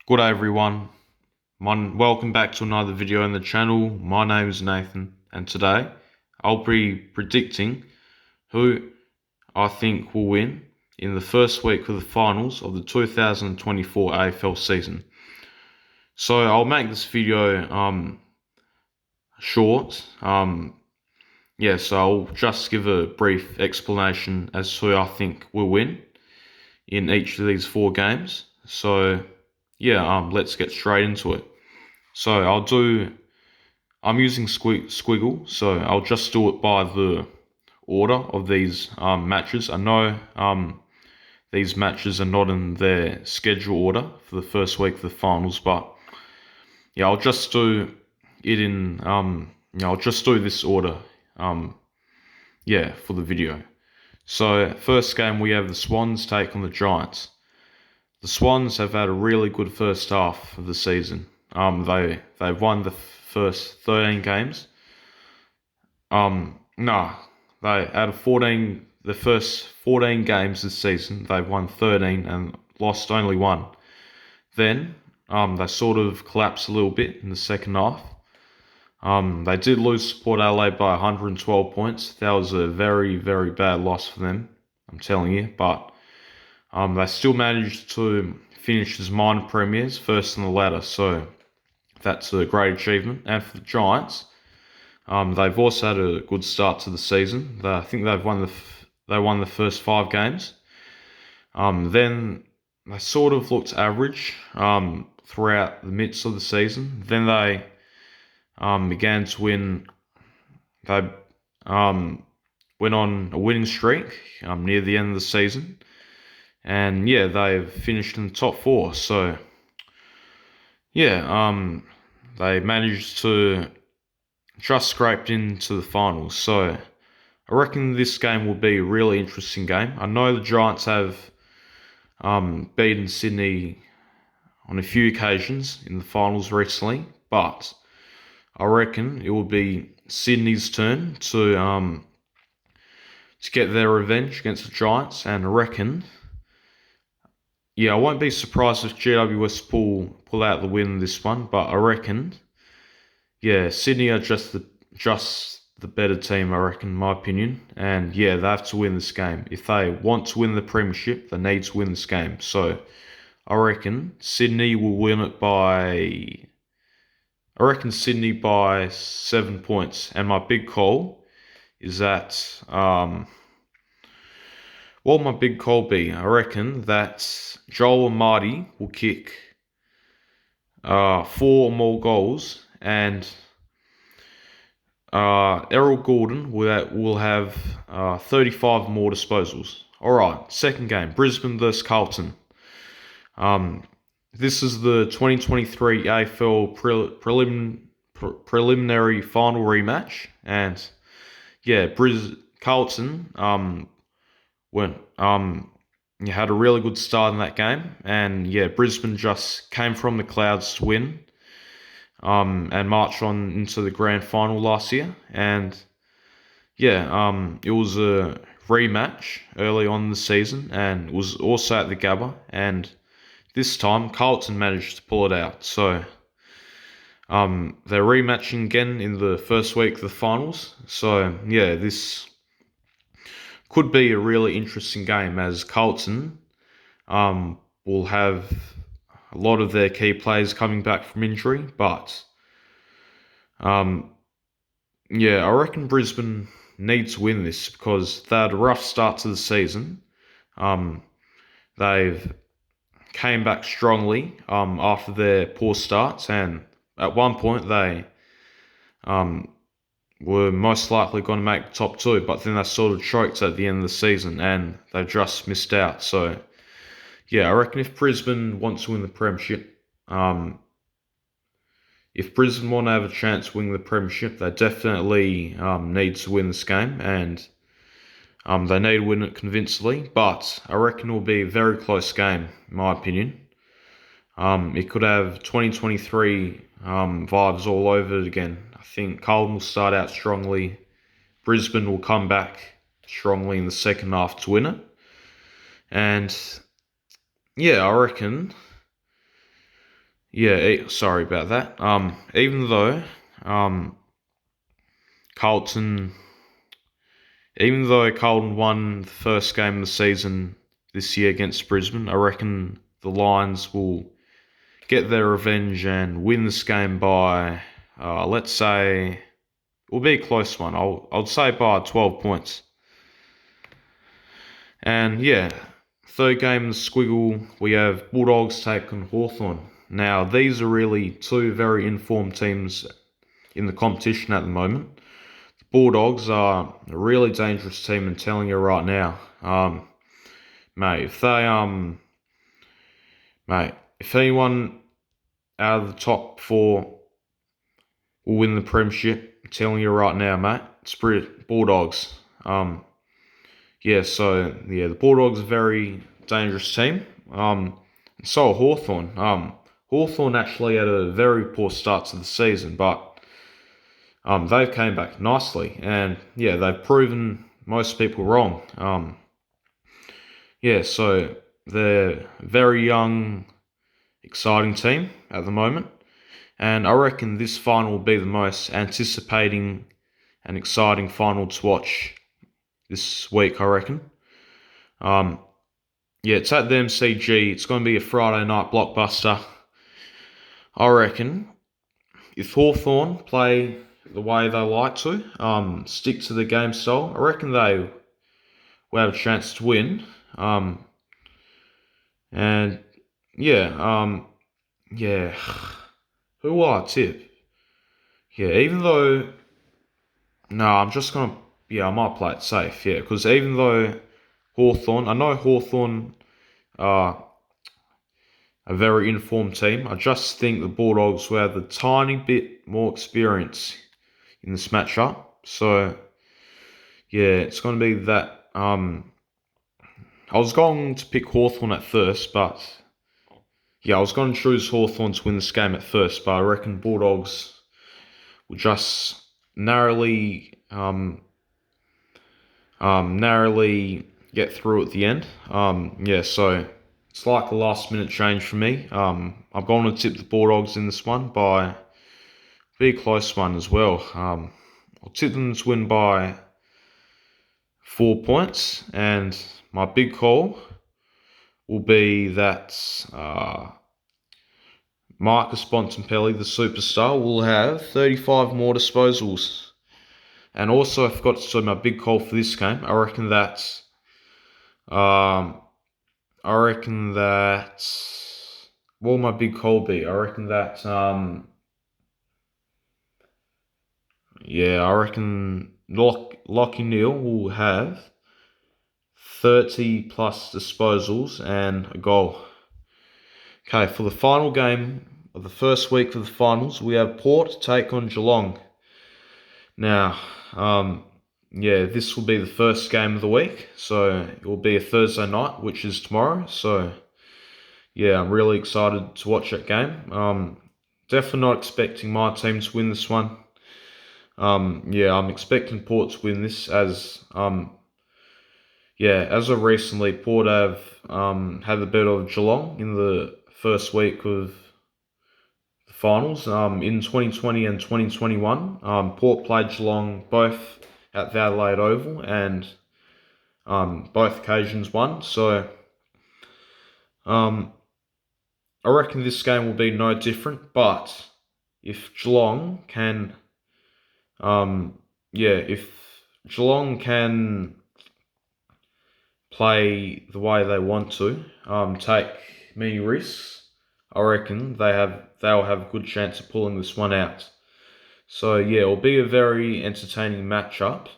Good day everyone. Welcome back to another video on the channel. My name is Nathan, and today I'll be predicting who I think will win in the first week of the finals of the 2024 AFL season. So I'll make this video short. So I'll just give a brief explanation as to who I think will win in each of these four games. Let's get straight into it. So I'm using Squiggle, so I'll just do it by the order of these matches. I know these matches are not in their schedule order for the first week of the finals, but yeah, I'll just do it in, I'll just do this order, for the video. So first game we have the Swans take on the Giants. The Swans have had a really good first half of the season. They've won the first 13 games. They out of the first 14 games this season, they've won 13 and lost only one. Then they sort of collapsed a little bit in the second half. They did lose to Port Adelaide by 112 points. That was a very, very bad loss for them, I'm telling you. But they still managed to finish as minor premiers, first on the ladder. So that's a great achievement. And for the Giants, they've also had a good start to the season. I think they won the first 5 games. Then they sort of looked average throughout the midst of the season. Then they began to win. They went on a winning streak near the end of the season, and yeah, they've finished in the top 4. So yeah, they managed to just scraped into the finals. So I reckon this game will be a really interesting game. I know the Giants have beaten Sydney on a few occasions in the finals recently, but I reckon it will be Sydney's turn to get their revenge against the Giants, and I reckon, I won't be surprised if GWS pull out the win in this one, but I reckon, Sydney are just the better team, I reckon, in my opinion, and they have to win this game. If they want to win the premiership, they need to win this game. So I reckon Sydney will win it by. I reckon Sydney by 7 points, and my big call is that. What will my big call be? I reckon that Joel and Marty will kick 4 or more goals, and Errol Gordon will have 35 more disposals. All right, second game, Brisbane versus Carlton. This is the 2023 AFL preliminary final rematch, and Carlton had a really good start in that game, and Brisbane just came from the clouds to win, and marched on into the grand final last year, and it was a rematch early on in the season, and it was also at the Gabba, and this time Carlton managed to pull it out. So they're rematching again in the first week of the finals. So this could be a really interesting game, as Carlton will have a lot of their key players coming back from injury. But I reckon Brisbane needs to win this because they had a rough start to the season. They've came back strongly after their poor starts, and at one point they were most likely going to make the top 2, but then they sort of choked at the end of the season and they just missed out. So I reckon if Brisbane wants to win the premiership, if Brisbane want to have a chance to win the premiership, they definitely need to win this game, and they need to win it convincingly. But I reckon it will be a very close game, in my opinion. It could have 2023 vibes all over it again. I think Carlton will start out strongly. Brisbane will come back strongly in the second half to win it. And I reckon Yeah, sorry about that. Even though um, Carlton, even though Carlton won the first game of the season this year against Brisbane, I reckon the Lions will get their revenge and win this game by, let's say, it will be a close one. I'll say by 12 points. And yeah, third game in the squiggle, we have Bulldogs take on Hawthorn. Now, these are really two very informed teams in the competition at the moment. The Bulldogs are a really dangerous team, and telling you right now, mate, if anyone out of the top four will win the premiership, I'm telling you right now, mate, it's Bulldogs. The Bulldogs are a very dangerous team. And so are Hawthorn. Hawthorn actually had a very poor start to the season, but they've came back nicely, and yeah, they've proven most people wrong. So they're a very young, exciting team at the moment, and I reckon this final will be the most anticipating and exciting final to watch this week, I reckon. It's at the MCG. It's going to be a Friday night blockbuster. I reckon if Hawthorn play the way they like to, stick to the game style, I reckon they will have a chance to win. And yeah, yeah, who will I tip? Yeah, even though, no, I'm just going to, I might play it safe, yeah, because even though I know Hawthorn are a very informed team. I just think the Bulldogs will have a tiny bit more experience in this matchup. So, yeah, it's going to be that. I was going to pick Hawthorn at first, but I was going to choose Hawthorn to win this game at first, but I reckon Bulldogs will just narrowly get through at the end. So it's like a last minute change for me. I'm going to tip the Bulldogs in this one by a very close one as well. I'll tip them to win by 4 points, and my big call will be that Marcus Bontempelli, the superstar, will have 35 more disposals. And also, I forgot to say my big call for this game. I reckon that what will my big call be? I reckon that I reckon Lockie Neal will have 30 plus disposals and a goal. Okay, for the final game of the first week of the finals, we have Port take on Geelong. Now, this will be the first game of the week, so it will be a Thursday night, which is tomorrow. So, I'm really excited to watch that game. Definitely not expecting my team to win this one. I'm expecting Port to win this as of recently, Port have had the better of Geelong in the first week of the finals. In 2020 and 2021, Port played Geelong both at the Adelaide Oval, and both occasions won. So I reckon this game will be no different. But if Geelong can, if Geelong can play the way they want to, take many risks, I reckon they'll have a good chance of pulling this one out. So it'll be a very entertaining matchup.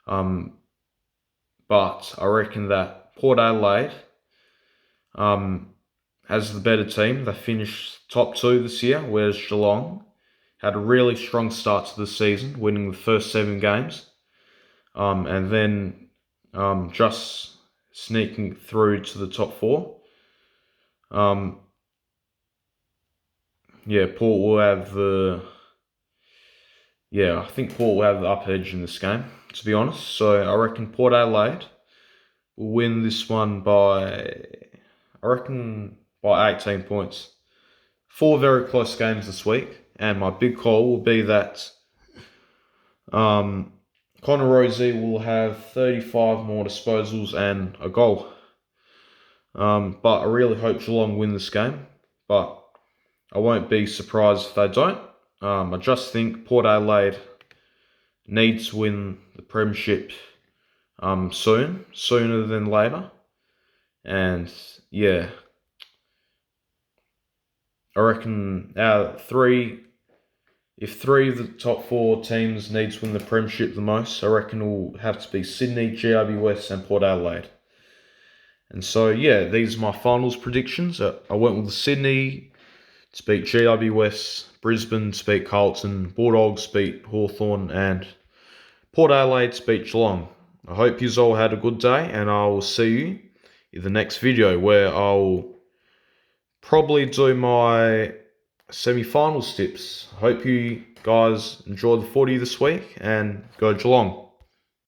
But I reckon that Port Adelaide has the better team. They finished top 2 this year, whereas Geelong had a really strong start to the season, winning the first 7 games, and then just sneaking through to the top 4. Port will have I think Port will have the upper edge in this game, to be honest. So I reckon Port Adelaide will win this one by 18 points. 4 very close games this week, and my big call will be that Connor Rozee will have 35 more disposals and a goal. But I really hope Geelong win this game, but I won't be surprised if they don't. I just think Port Adelaide needs to win the premiership sooner than later. And yeah, I reckon if 3 of the top 4 teams need to win the premiership the most, I reckon it will have to be Sydney, GRB West and Port Adelaide. And so yeah, these are my finals predictions. I went with Sydney to beat GRB West, Brisbane to beat Carlton, Bulldogs to beat Hawthorn, and Port Adelaide to beat Geelong. I hope you all had a good day, and I will see you in the next video where I'll probably do my semi-finals tips. Hope you guys enjoyed the footy this week, and go Geelong.